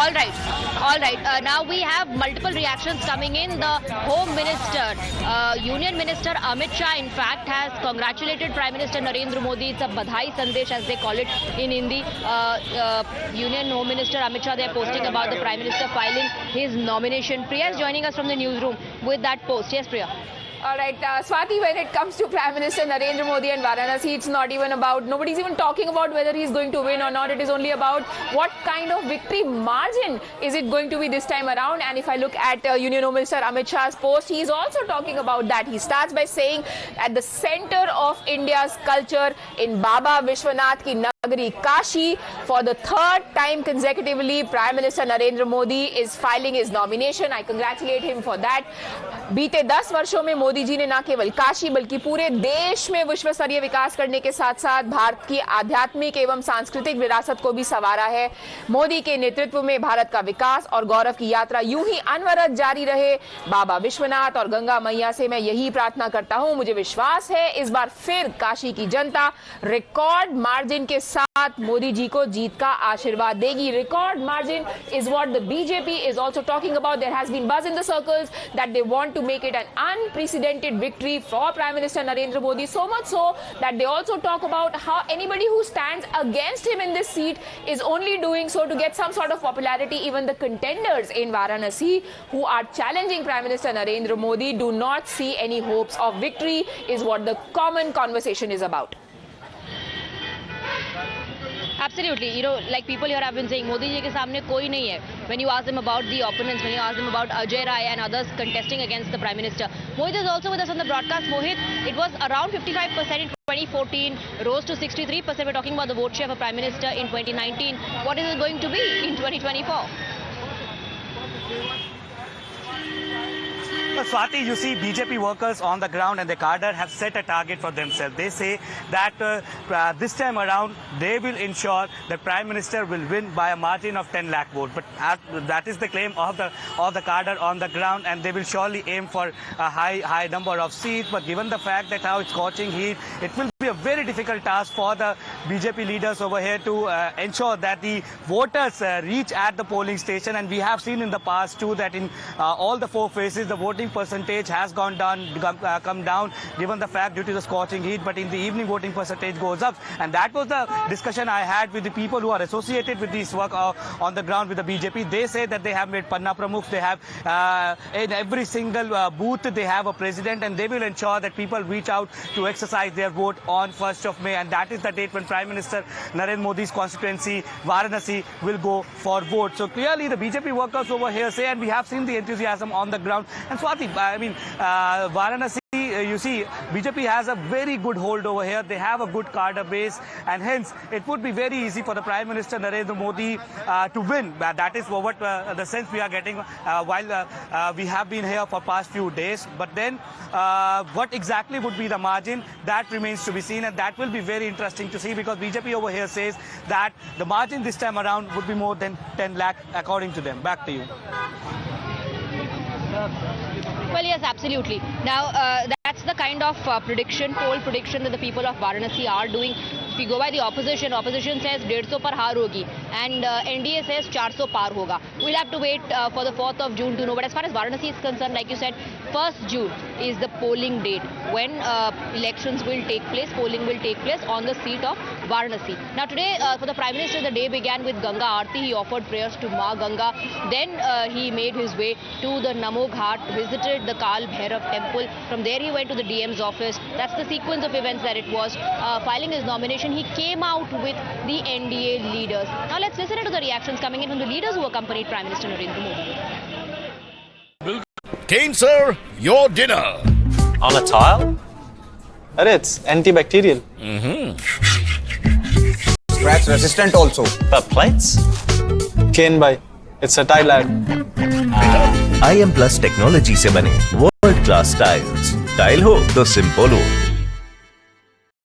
All right. Now we have multiple reactions coming in. The Home Minister, Union Minister Amit Shah, in fact, has congratulated Prime Minister Narendra Modi. It's a badhai sandesh, as they call it in Hindi. Union Home Minister Amit Shah, they're posting about the Prime Minister filing his nomination. Priya is joining us from the newsroom with that post. Yes, Priya. All right, Swati, when it comes to Prime Minister Narendra Modi and Varanasi, it's not even about, nobody's even talking about whether he's going to win or not. It is only about what kind of victory margin is it going to be this time around. And if I look at Union Home Minister Amit Shah's post, he's also talking about that. He starts by saying, at the center of India's culture in Baba Vishwanath ki Nagari Kashi, for the third time consecutively, Prime Minister Narendra Modi is filing his nomination. I congratulate him for that. बीते 10 वर्षों में मोदी जी ने न केवल काशी बल्कि पूरे देश में विश्व स्तरीय विकास करने के साथ साथ भारत की आध्यात्मिक एवं सांस्कृतिक विरासत को भी संवारा है। मोदी के नेतृत्व में भारत का विकास और गौरव की यात्रा यूं ही अनवरत जारी रहे। बाबा विश्वनाथ और गंगा मैया से मैं यही प्रार्थना करता हूं। मुझे विश्वास है इस बार फिर काशी की जनता रिकॉर्ड मार्जिन के साथ मोदी जी को जीत का आशीर्वाद देगी। Record margin is what the BJP is also talking about. There has been buzz in the circles that they want to make it an unprecedented victory for Prime Minister Narendra Modi, so much so that they also talk about how anybody who stands against him in this seat is only doing so to get some sort of popularity. Even the contenders in Varanasi who are challenging Prime Minister Narendra Modi do not see any hopes of victory, is what the common conversation is about. Absolutely. You know, like people here have been saying, Modi ji ke samne koi nahi hai. When you ask them about the opponents, when you ask them about Ajay Rai and others contesting against the Prime Minister. Mohit is also with us on the broadcast. Mohit, it was around 55% in 2014, rose to 63%. We're talking about the vote share for Prime Minister in 2019. What is it going to be in 2024? Swati, you see BJP workers on the ground and the cadre have set a target for themselves. They say that this time around they will ensure that Prime Minister will win by a margin of 10 lakh votes. But that is the claim of the cadre on the ground, and they will surely aim for a high number of seats. But given the fact that how it's scorching heat, it will be a very difficult task for the BJP leaders over here to ensure that the voters reach at the polling station. And we have seen in the past too that in all the four phases the voting percentage has come down given the fact due to the scorching heat, but in the evening voting percentage goes up. And that was the discussion I had with the people who are associated with this work on the ground with the BJP. They say that they have made Panna Pramukhs, they have in every single booth they have a president, and they will ensure that people reach out to exercise their vote on 1st of May, and that is the date when Prime Minister Narendra Modi's constituency Varanasi will go for vote. So clearly the BJP workers over here say, and we have seen the enthusiasm on the ground. And Swati, I mean, Varanasi, you see, BJP has a very good hold over here. They have a good cadre base, and hence it would be very easy for the Prime Minister Narendra Modi to win. That is what the sense we are getting while we have been here for past few days. But then what exactly would be the margin, that remains to be seen, and that will be very interesting to see, because BJP over here says that the margin this time around would be more than 10 lakh according to them. Back to you. Well, yes, absolutely. Now, that's the kind of poll prediction that the people of Varanasi are doing. If we go by the opposition says 150 par haar hogi, and NDA says 400 par hoga. We'll have to wait for the 4th of June to know. But as far as Varanasi is concerned, like you said, 1st June is the polling date when elections will take place, polling will take place on the seat of Varanasi. Now today, for the Prime Minister, the day began with Ganga Aarti. He offered prayers to Ma Ganga. Then he made his way to the Namo Ghat, visited the Kal Bhairav temple. From there he went to the DM's office. That's the sequence of events that it was. Filing his nomination, he came out with the NDA leaders. Now let's listen to the reactions coming in from the leaders who accompanied Prime Minister Narendra Modi. Kane sir, your dinner. On a tile? It's antibacterial. Scratch resistant also. But plates? Kane bhai, it's a tile ad. IM Plus technology से बने world class tiles. Tile हो तो simple हो।